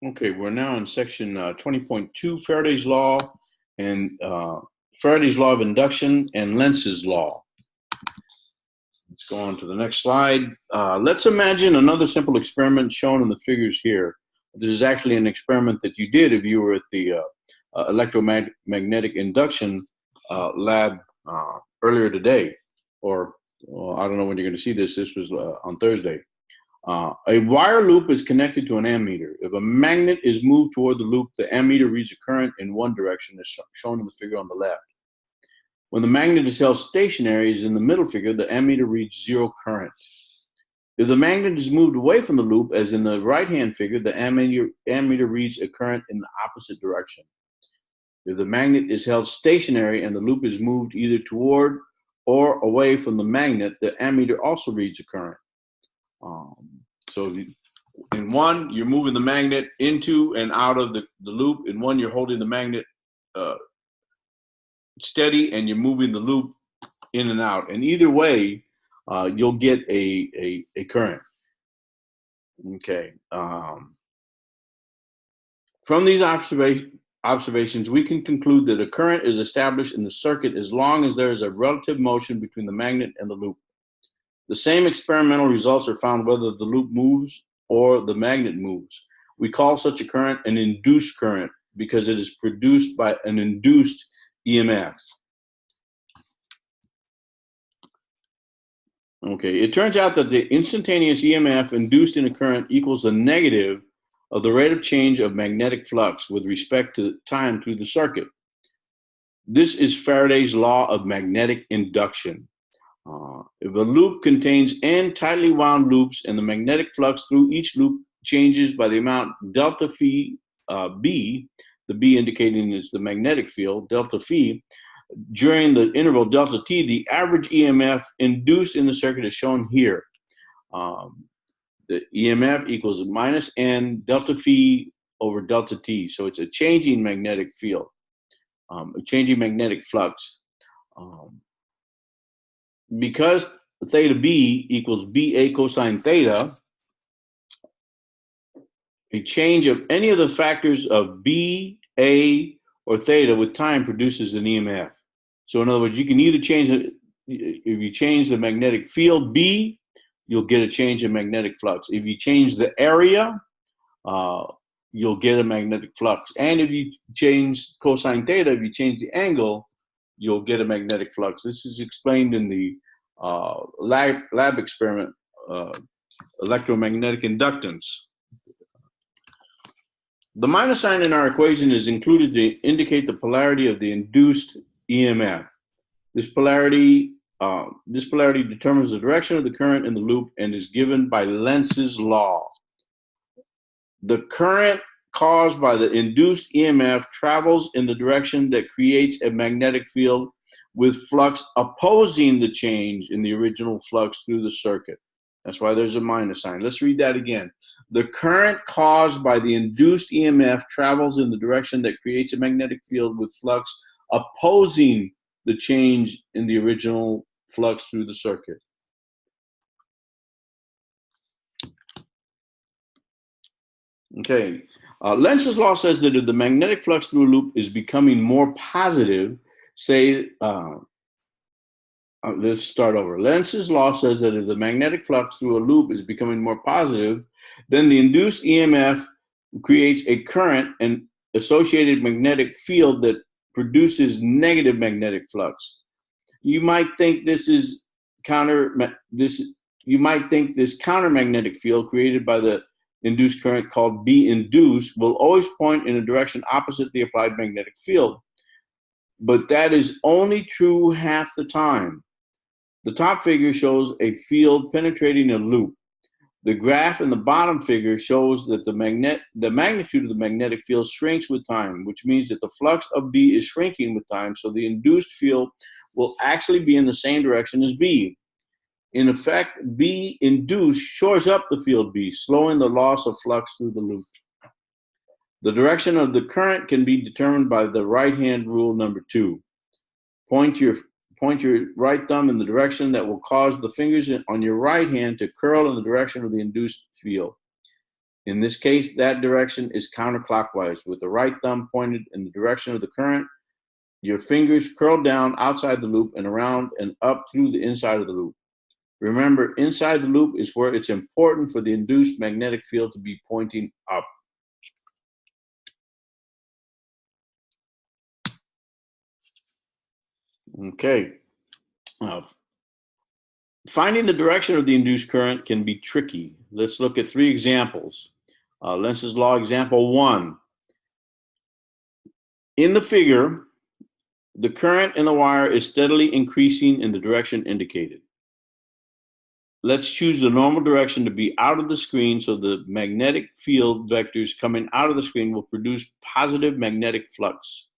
Okay, we're now in section 20.2, Faraday's Law and Faraday's Law of Induction and Lenz's Law. Let's go on to the next slide. Let's imagine another simple experiment shown in the figures here. This is actually an experiment that you did if you were at the electromagnetic induction lab earlier today, or I don't know when you're going to see this. This was on Thursday. A wire loop is connected to an ammeter. If a magnet is moved toward the loop, the ammeter reads a current in one direction, as shown in the figure on the left. When the magnet is held stationary, as in the middle figure, the ammeter reads zero current. If the magnet is moved away from the loop, as in the right-hand figure, the ammeter reads a current in the opposite direction. If the magnet is held stationary and the loop is moved either toward or away from the magnet, the ammeter also reads a current. So in one, you're moving the magnet into and out of the loop. In one, you're holding the magnet steady and you're moving the loop in and out. And either way, you'll get a current. Okay. From these observations, we can conclude that a current is established in the circuit as long as there is a relative motion between the magnet and the loop. The same experimental results are found whether the loop moves or the magnet moves. We call such a current an induced current because it is produced by an induced EMF. Okay, it turns out that the instantaneous EMF induced in a current equals the negative of the rate of change of magnetic flux with respect to time through the circuit. This is Faraday's law of magnetic induction. If a loop contains n tightly wound loops and the magnetic flux through each loop changes by the amount delta phi b, the b indicating is the magnetic field, delta phi, during the interval delta t, the average EMF induced in the circuit is shown here. The EMF equals minus n delta phi over delta t. So it's a changing magnetic field, a changing magnetic flux. Because theta b equals BA cosine theta, a change of any of the factors of B, A, or theta with time produces an EMF. So in other words, you can either change it, if you change the magnetic field B, you'll get a change in magnetic flux. If you change the area, you'll get a magnetic flux. And if you change cosine theta, if you change the angle, you'll get a magnetic flux. This is explained in the lab experiment, electromagnetic inductance. The minus sign in our equation is included to indicate the polarity of the induced EMF. This polarity determines the direction of the current in the loop and is given by Lenz's law. The current caused by the induced EMF travels in the direction that creates a magnetic field with flux opposing the change in the original flux through the circuit. That's why there's a minus sign. Let's read that again. The current caused by the induced EMF travels in the direction that creates a magnetic field with flux opposing the change in the original flux through the circuit. Okay, Lenz's law says that if the magnetic flux through a loop is becoming more positive, say, let's start over. Lenz's law says that if the magnetic flux through a loop is becoming more positive, then the induced EMF creates a current and associated magnetic field that produces negative magnetic flux. You might think this countermagnetic field created by the induced current called B induced will always point in a direction opposite the applied magnetic field. But that is only true half the time. The top figure shows a field penetrating a loop. The graph in the bottom figure shows that the magnitude of the magnetic field shrinks with time, which means that the flux of B is shrinking with time, so the induced field will actually be in the same direction as B. In effect, B induced shores up the field B, slowing the loss of flux through the loop. The direction of the current can be determined by the right-hand rule number 2. Point your right thumb in the direction that will cause the fingers on your right hand to curl in the direction of the induced field. In this case, that direction is counterclockwise, with the right thumb pointed in the direction of the current. Your fingers curl down outside the loop and around and up through the inside of the loop. Remember, inside the loop is where it's important for the induced magnetic field to be pointing up. Okay. Finding the direction of the induced current can be tricky. Let's look at 3 examples. Lenz's law, example 1. In the figure, the current in the wire is steadily increasing in the direction indicated. Let's choose the normal direction to be out of the screen, so the magnetic field vectors coming out of the screen will produce positive magnetic flux.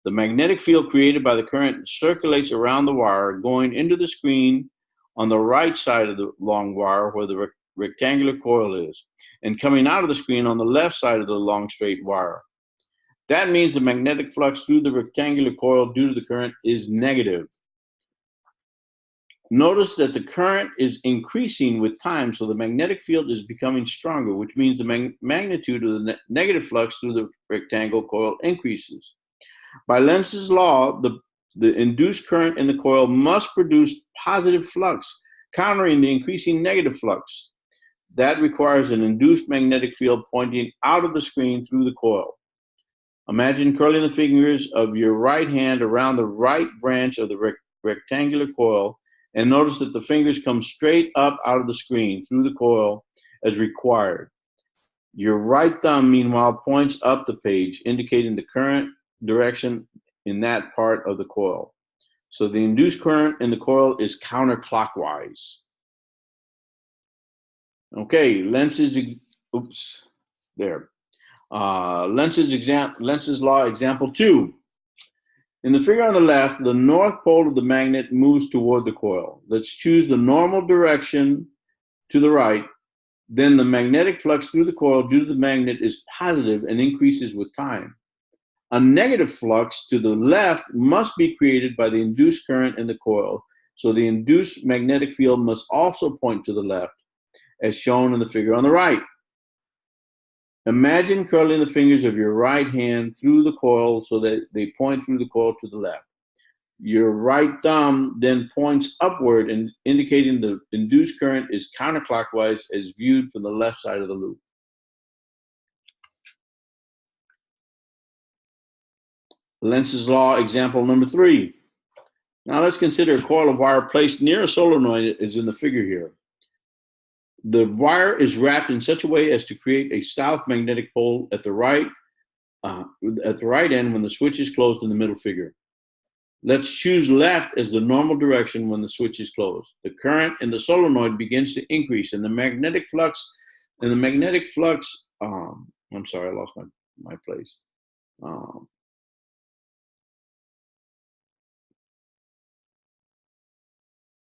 The magnetic field created by the current circulates around the wire, going into the screen on the right side of the long wire where the rectangular coil is, and coming out of the screen on the left side of the long straight wire. That means the magnetic flux through the rectangular coil due to the current is negative. Notice that the current is increasing with time, so the magnetic field is becoming stronger, which means the magnitude of the negative flux through the rectangle coil increases. By Lenz's law, the induced current in the coil must produce positive flux, countering the increasing negative flux. That requires an induced magnetic field pointing out of the screen through the coil. Imagine curling the fingers of your right hand around the right branch of the rectangular coil, and notice that the fingers come straight up out of the screen through the coil as required. Your right thumb, meanwhile, points up the page, indicating the current direction in that part of the coil. So the induced current in the coil is counterclockwise. Okay, Lenz's law, example 2. In the figure on the left, the north pole of the magnet moves toward the coil. Let's choose the normal direction to the right. Then the magnetic flux through the coil due to the magnet is positive and increases with time. A negative flux to the left must be created by the induced current in the coil, so the induced magnetic field must also point to the left, as shown in the figure on the right. Imagine curling the fingers of your right hand through the coil so that they point through the coil to the left. Your right thumb then points upward, and indicating the induced current is counterclockwise as viewed from the left side of the loop. Lenz's law, example number 3. Now let's consider a coil of wire placed near a solenoid as in the figure here. The wire is wrapped in such a way as to create a south magnetic pole at the right end when the switch is closed in the middle figure. Let's choose left as the normal direction when the switch is closed. The current in the solenoid begins to increase, and the magnetic flux, I'm sorry, I lost my place.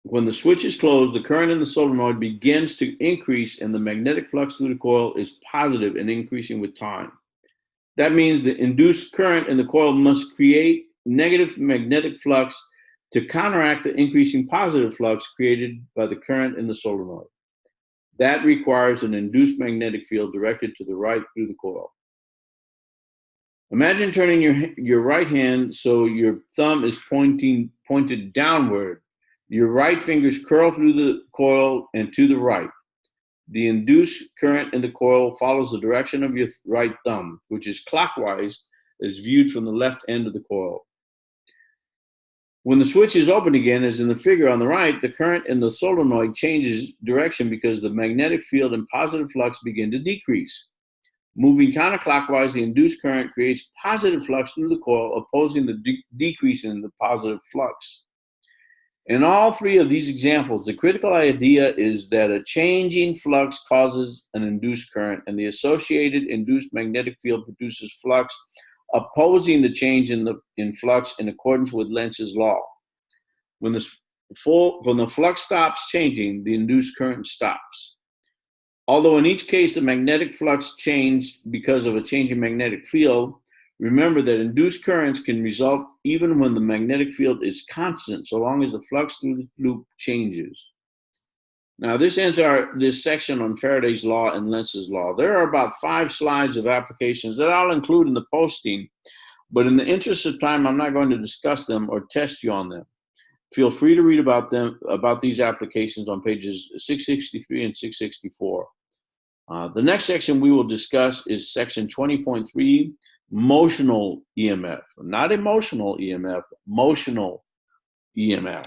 When the switch is closed, the current in the solenoid begins to increase, and the magnetic flux through the coil is positive and increasing with time. That means the induced current in the coil must create negative magnetic flux to counteract the increasing positive flux created by the current in the solenoid. That requires an induced magnetic field directed to the right through the coil. Imagine turning your right hand so your thumb is pointed downward. Your right fingers curl through the coil and to the right. The induced current in the coil follows the direction of your right thumb, which is clockwise as viewed from the left end of the coil. When the switch is open again, as in the figure on the right, the current in the solenoid changes direction because the magnetic field and positive flux begin to decrease. Moving counterclockwise, the induced current creates positive flux through the coil, opposing the decrease in the positive flux. In all 3 of these examples, the critical idea is that a changing flux causes an induced current, and the associated induced magnetic field produces flux opposing the change in flux in accordance with Lenz's law. When the flux stops changing, the induced current stops. Although in each case the magnetic flux changed because of a changing magnetic field, remember that induced currents can result even when the magnetic field is constant, so long as the flux through the loop changes. Now, this ends this section on Faraday's law and Lenz's law. There are about 5 slides of applications that I'll include in the posting, but in the interest of time, I'm not going to discuss them or test you on them. Feel free to read about these applications on pages 663 and 664. The next section we will discuss is section 20.3, motional EMF, not emotional EMF, motional EMF.